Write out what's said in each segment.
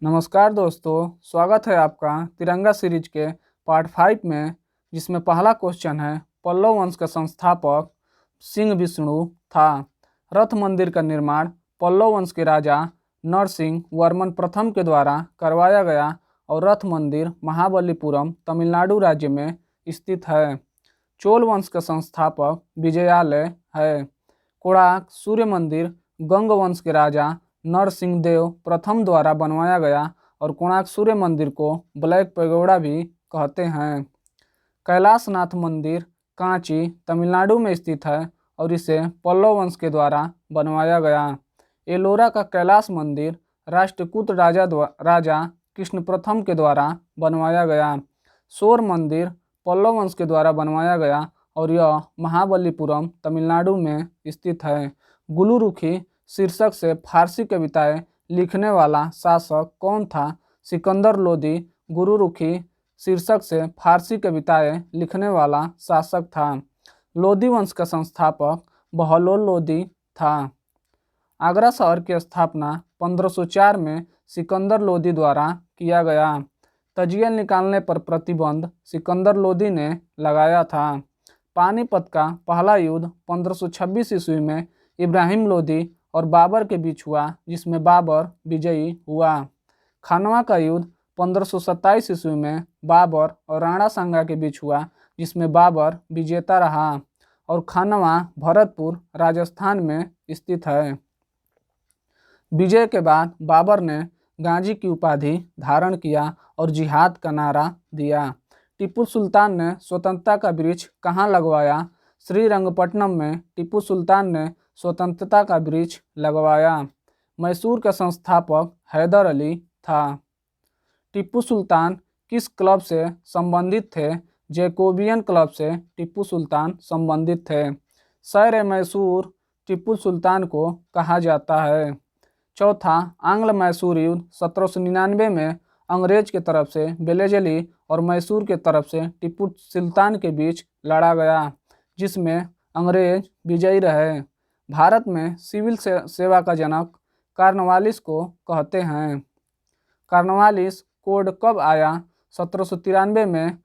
नमस्कार दोस्तों, स्वागत है आपका तिरंगा सीरीज के पार्ट 5 में, जिसमें पहला क्वेश्चन है पल्लव वंश का संस्थापक सिंह विष्णु था। रथ मंदिर का निर्माण पल्लव वंश के राजा नरसिंह वर्मन प्रथम के द्वारा करवाया गया और रथ मंदिर महाबलीपुरम तमिलनाडु राज्य में स्थित है। चोल वंश का संस्थापक विजयालय है। कोणार्क सूर्य मंदिर गंग वंश के राजा नरसिंह देव प्रथम द्वारा बनवाया गया और कोणार्क सूर्य मंदिर को ब्लैक पैगोडा भी कहते हैं। कैलाशनाथ मंदिर कांची तमिलनाडु में स्थित है और इसे पल्लव वंश के द्वारा बनवाया गया। एलोरा का कैलाश मंदिर राष्ट्रकूट राजा कृष्ण प्रथम के द्वारा बनवाया गया। शोर मंदिर पल्लव वंश के द्वारा बनवाया गया और यह महाबलीपुरम तमिलनाडु में स्थित है। गुलुरुखी शीर्षक से फारसी कविताएं लिखने वाला शासक कौन था? सिकंदर लोदी गुरुरुखी शीर्षक से फारसी कविताएं लिखने वाला शासक था। लोदी वंश का संस्थापक बहलोल लोदी था। आगरा शहर की स्थापना 1504 में सिकंदर लोदी द्वारा किया गया। तजिया निकालने पर प्रतिबंध सिकंदर लोदी ने लगाया था। पानीपत का पहला युद्ध 1526 ईस्वी में इब्राहिम लोदी और बाबर के बीच हुआ, जिसमें बाबर विजयी हुआ। खानवा का युद्ध 1527 ईस्वी में बाबर और राणा सांगा के बीच हुआ, जिसमें बाबर विजेता रहा और खानवा भरतपुर राजस्थान में स्थित है। विजय के बाद बाबर ने गाजी की उपाधि धारण किया और जिहाद का नारा दिया। टीपू सुल्तान ने स्वतंत्रता का वृक्ष कहाँ लगवाया? श्रीरंगपट्टनम में टीपू सुल्तान ने स्वतंत्रता का वृक्ष लगवाया। मैसूर का संस्थापक हैदर अली था। टीपू सुल्तान किस क्लब से संबंधित थे? जैकोबियन क्लब से टीपू सुल्तान संबंधित थे। सैर मैसूर टीपू सुल्तान को कहा जाता है। चौथा, आंग्ल मैसूर युद्ध 1799 में अंग्रेज के तरफ से बेलेजली और मैसूर के तरफ से टीपू सुल्तान के बीच लड़ा गया, जिसमें अंग्रेज विजयी रहे। भारत में सिविल सेवा का जनक कार्नवालिस को कहते हैं। कार्नवालिस कोड कब आया? 1793 में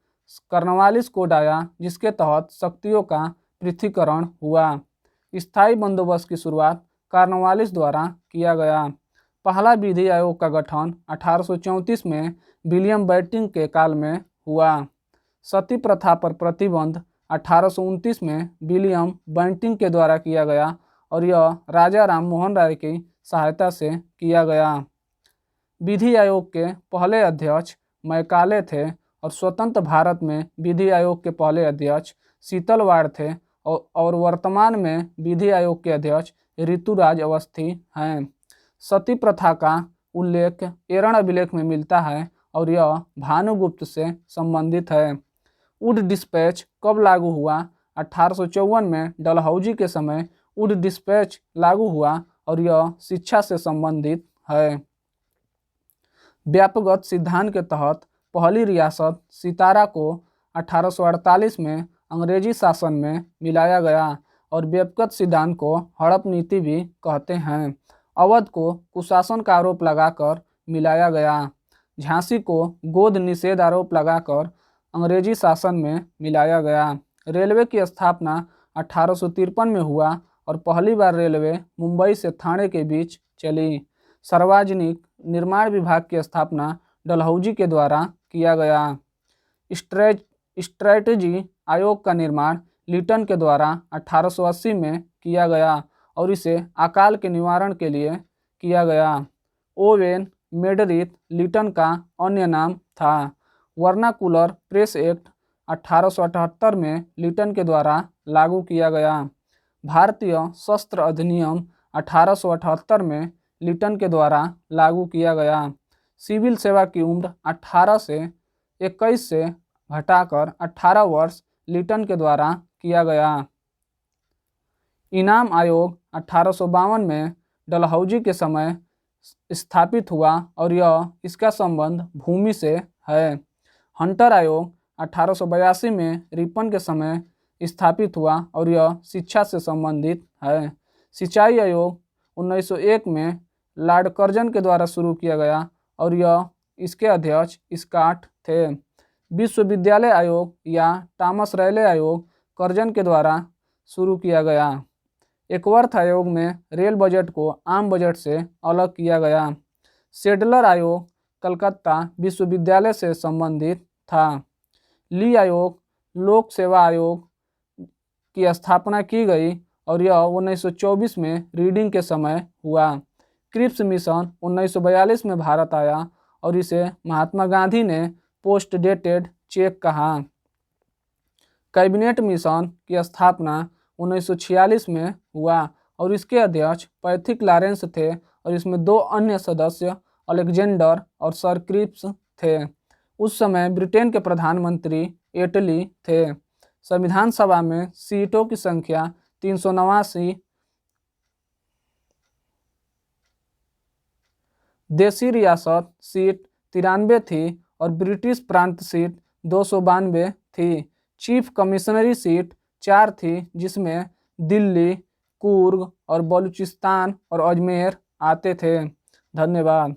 कार्नवालिस कोड आया, जिसके तहत शक्तियों का पृथक्करण हुआ। स्थायी बंदोबस्त की शुरुआत कार्नवालिस द्वारा किया गया। पहला विधि आयोग का गठन 1834 में विलियम बेंटिंक के काल में हुआ। सती प्रथा पर प्रतिबंध 1829 में विलियम बेंटिंक के द्वारा किया गया और यह राजा राम मोहन राय की सहायता से किया गया। विधि आयोग के पहले अध्यक्ष मैकाले थे और स्वतंत्र भारत में विधि आयोग के पहले अध्यक्ष शीतलवाड़ थे और वर्तमान में विधि आयोग के अध्यक्ष ऋतुराज अवस्थी हैं। सती प्रथा का उल्लेख एरण अभिलेख में मिलता है और यह भानुगुप्त से संबंधित है। वुड डिस्पैच कब लागू हुआ? 1854 में डलहौजी के समय वुड डिस्पैच लागू हुआ और यह शिक्षा से संबंधित है। व्यापकगत सिद्धांत के तहत पहली रियासत सितारा को 1848 में अंग्रेजी शासन में मिलाया गया और व्यापकगत सिद्धांत को हड़प नीति भी कहते हैं। अवध को कुशासन का आरोप लगाकर मिलाया गया। झांसी को गोद निषेध आरोप लगाकर अंग्रेजी शासन में मिलाया गया। रेलवे की स्थापना 1853 में हुआ और पहली बार रेलवे मुंबई से ठाणे के बीच चली। सार्वजनिक निर्माण विभाग की स्थापना डलहौजी के द्वारा किया गया। स्ट्रेटजी आयोग का निर्माण लिटन के द्वारा 1880 में किया गया और इसे अकाल के निवारण के लिए किया गया। ओवेन मेडरिथ लिटन का अन्य नाम था। वर्नाकुलर प्रेस एक्ट 1878 में लिटन के द्वारा लागू किया गया। भारतीय शस्त्र अधिनियम 1878 में लिटन के द्वारा लागू किया गया। सिविल सेवा की उम्र 18 से 21 से घटाकर 18 वर्ष लिटन के द्वारा किया गया। इनाम आयोग 1852 में डलहौजी के समय स्थापित हुआ और इसका संबंध भूमि से है। हंटर आयोग 1882 में रिपन के समय स्थापित हुआ और यह शिक्षा से संबंधित है। सिंचाई आयोग 1901 में लॉर्ड कर्जन के द्वारा शुरू किया गया और यह इसके अध्यक्ष स्कॉट थे। विश्वविद्यालय आयोग या टॉमस रैले आयोग कर्जन के द्वारा शुरू किया गया। एकवर्थ आयोग में रेल बजट को आम बजट से अलग किया गया। सेडलर आयोग कलकत्ता विश्वविद्यालय से संबंधित था। ली आयोग लोक सेवा आयोग की स्थापना की गई और यह 1924 में रीडिंग के समय हुआ। क्रिप्स मिशन 1942 में भारत आया और इसे महात्मा गांधी ने पोस्ट डेटेड चेक कहा। कैबिनेट मिशन की स्थापना 1946 में हुआ और इसके अध्यक्ष पैथिक लॉरेंस थे और इसमें दो अन्य सदस्य अलेक्जेंडर और सर क्रिप्स थे। उस समय ब्रिटेन के प्रधानमंत्री एटली थे। संविधान सभा में सीटों की संख्या 389, देशी रियासत सीट 93 थी और ब्रिटिश प्रांत सीट 292 थी। चीफ कमिश्नरी सीट 4 थी जिसमें दिल्ली, कुर्ग और बलूचिस्तान और अजमेर आते थे। धन्यवाद।